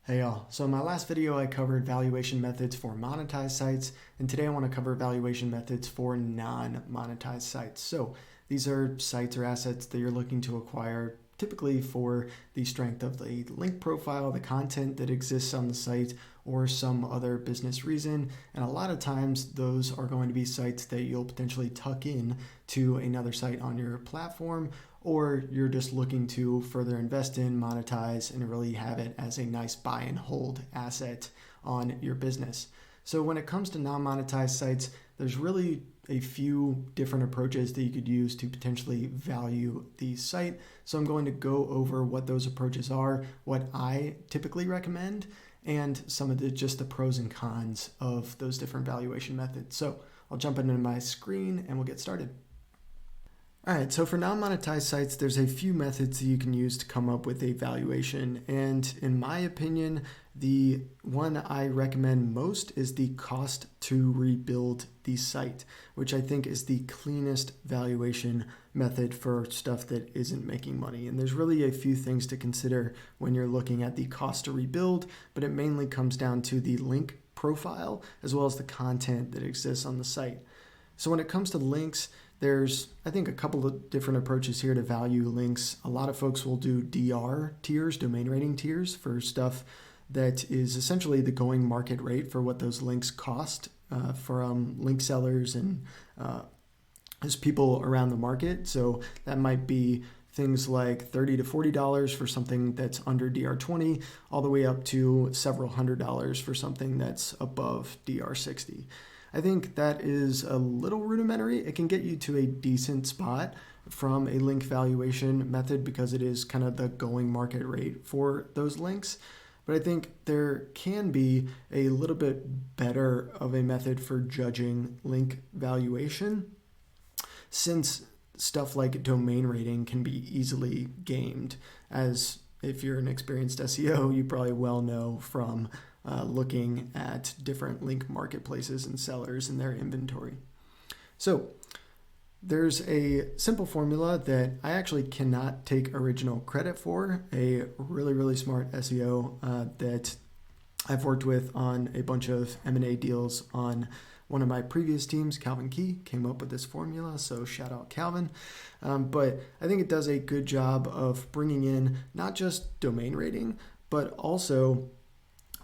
Hey y'all, so in my last video I covered valuation methods for monetized sites, and today I want to cover valuation methods for non-monetized sites. So these are sites or assets that you're looking to acquire typically for the strength of the link profile, the content that exists on the site, or some other business reason. And a lot of times those are going to be sites that you'll potentially tuck in to another site on your platform, or you're just looking to further invest in, monetize, and really have it as a nice buy and hold asset on your business. So when it comes to non-monetized sites, there's really a few different approaches that you could use to potentially value the site. So I'm going to go over what those approaches are, what I typically recommend, and some of just the pros and cons of those different valuation methods. So I'll jump into my screen and we'll get started. All right, so for non-monetized sites, there's a few methods that you can use to come up with a valuation. And in my opinion, the one I recommend most is the cost to rebuild the site, which I think is the cleanest valuation method for stuff that isn't making money. And there's really a few things to consider when you're looking at the cost to rebuild, but it mainly comes down to the link profile as well as the content that exists on the site. So when it comes to links, there's, I think, a couple of different approaches here to value links. A lot of folks will do DR tiers, domain rating tiers, for stuff that is essentially the going market rate for what those links cost from link sellers and as people around the market. So that might be things like $30 to $40 for something that's under DR20, all the way up to several $100s for something that's above DR60. I think that is a little rudimentary. It can get you to a decent spot from a link valuation method because it is kind of the going market rate for those links. But I think there can be a little bit better of a method for judging link valuation, since stuff like domain rating can be easily gamed. As if you're an experienced SEO, you probably well know from looking at different link marketplaces and sellers and their inventory. So there's a simple formula that I actually cannot take original credit for. A really smart SEO that I've worked with on a bunch of M&A deals on one of my previous teams, Calvin Key, came up with this formula, so shout out Calvin. But I think it does a good job of bringing in not just domain rating, but also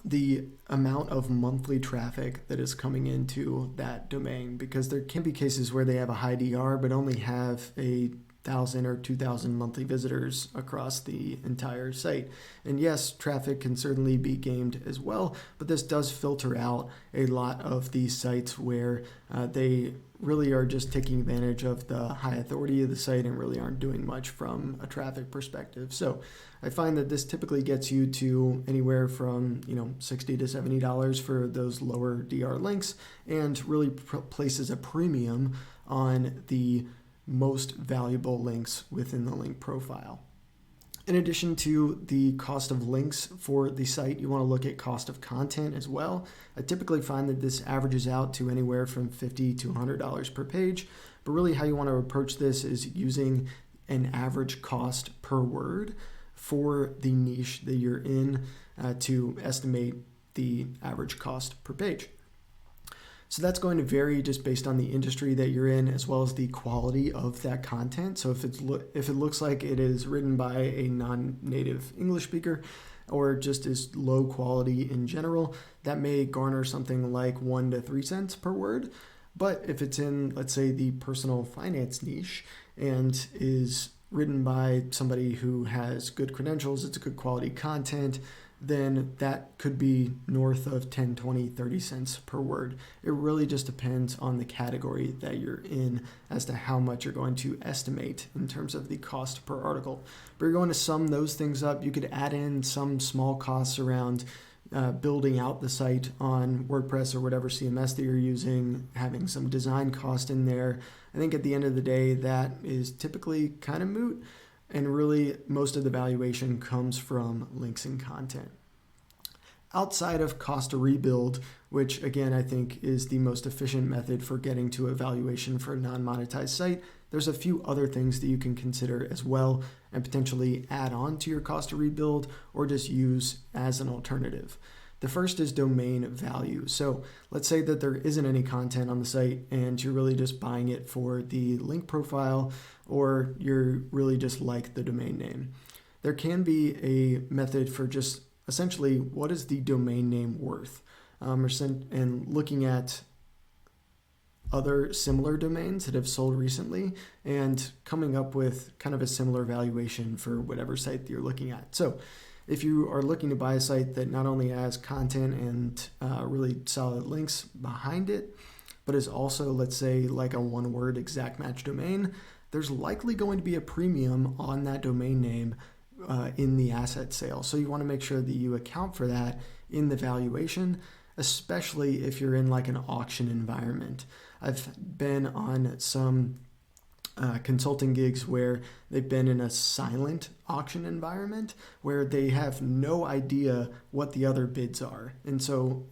the amount of monthly traffic that is coming into that domain, because there can be cases where they have a high DR but only have 1,000 or 2,000 monthly visitors across the entire site. And yes, traffic can certainly be gamed as well, but this does filter out a lot of these sites where they really are just taking advantage of the high authority of the site and really aren't doing much from a traffic perspective. So I find that this typically gets you to anywhere from $60 to $70 for those lower DR links, and really places a premium on the most valuable links within the link profile. In addition to the cost of links for the site, you want to look at cost of content as well. I typically find that this averages out to anywhere from $50 to $100 per page, but really how you want to approach this is using an average cost per word for the niche that you're in to estimate the average cost per page. So that's going to vary just based on the industry that you're in, as well as the quality of that content. So if it looks like it is written by a non-native English speaker, or just is low quality in general, that may garner something like 1 to 3 cents per word. But if it's in, let's say, the personal finance niche and is written by somebody who has good credentials, it's a good quality content, then that could be north of 10, 20, 30 cents per word. It really just depends on the category that you're in as to how much you're going to estimate in terms of the cost per article. But you're going to sum those things up. You could add in some small costs around building out the site on WordPress or whatever CMS that you're using, having some design cost in there. I think at the end of the day, that is typically kind of moot. And really, most of the valuation comes from links and content. Outside of cost to rebuild, which again I think is the most efficient method for getting to a valuation for a non-monetized site, there's a few other things that you can consider as well and potentially add on to your cost to rebuild or just use as an alternative. The first is domain value. So let's say that there isn't any content on the site and you're really just buying it for the link profile, or you're really just like the domain name. There can be a method for just essentially what is the domain name worth, and looking at other similar domains that have sold recently and coming up with kind of a similar valuation for whatever site that you're looking at. So if you are looking to buy a site that not only has content and really solid links behind it, but is also, let's say, like a one-word exact match domain, there's likely going to be a premium on that domain name in the asset sale. So you want to make sure that you account for that in the valuation, especially if you're in like an auction environment. I've been on some consulting gigs where they've been in a silent auction environment where they have no idea what the other bids are. And so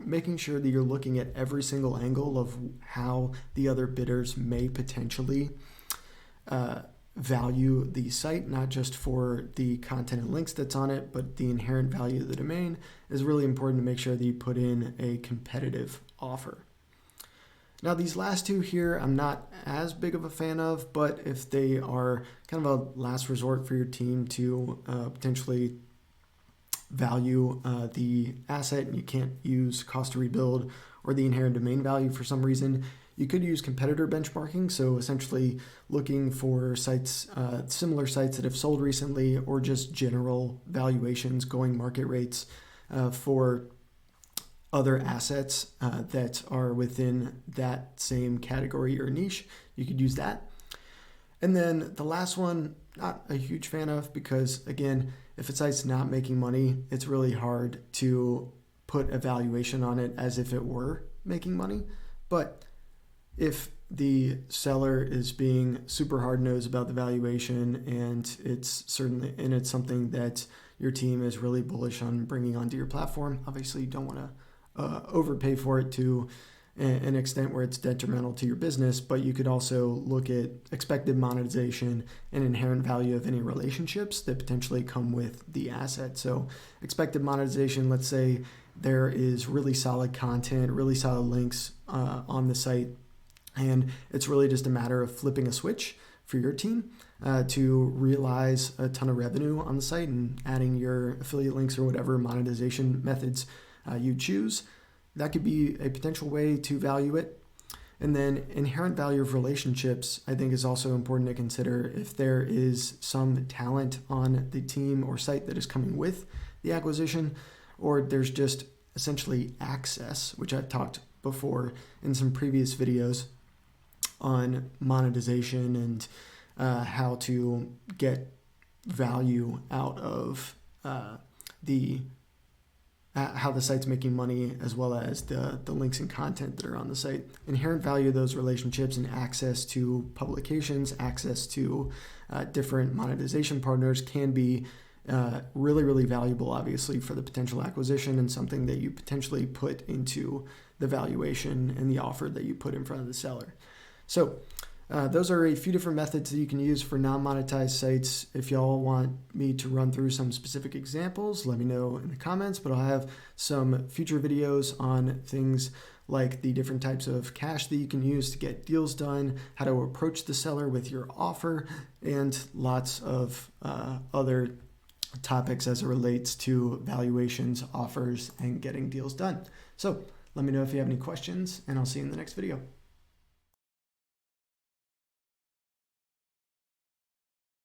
making sure that you're looking at every single angle of how the other bidders may potentially value the site, not just for the content and links that's on it, but the inherent value of the domain, is really important to make sure that you put in a competitive offer. Now, these last two here, I'm not as big of a fan of, but if they are kind of a last resort for your team to potentially value the asset and you can't use cost to rebuild or the inherent domain value for some reason, you could use competitor benchmarking. So essentially looking for sites, similar sites that have sold recently, or just general valuations, going market rates for other assets that are within that same category or niche. You could use that. And then the last one, not a huge fan of, because again, if a site's not making money, it's really hard to put a valuation on it as if it were making money. But if the seller is being super hard-nosed about the valuation and it's something that your team is really bullish on bringing onto your platform, obviously you don't want to overpay for it to an extent where it's detrimental to your business, but you could also look at expected monetization and inherent value of any relationships that potentially come with the asset. So expected monetization, let's say there is really solid content, really solid links on the site, and it's really just a matter of flipping a switch for your team to realize a ton of revenue on the site and adding your affiliate links or whatever monetization methods you choose. That could be a potential way to value it. And then inherent value of relationships, I think, is also important to consider. If there is some talent on the team or site that is coming with the acquisition, or there's just essentially access, which I've talked before in some previous videos on monetization and how to get value out of how the site's making money, as well as the links and content that are on the site. Inherent value of those relationships and access to publications, access to different monetization partners can be really, really valuable, obviously, for the potential acquisition, and something that you potentially put into the valuation and the offer that you put in front of the seller. So those are a few different methods that you can use for non-monetized sites. If y'all want me to run through some specific examples, let me know in the comments, but I'll have some future videos on things like the different types of cash that you can use to get deals done, how to approach the seller with your offer, and lots of other topics as it relates to valuations, offers, and getting deals done. So let me know if you have any questions, and I'll see you in the next video.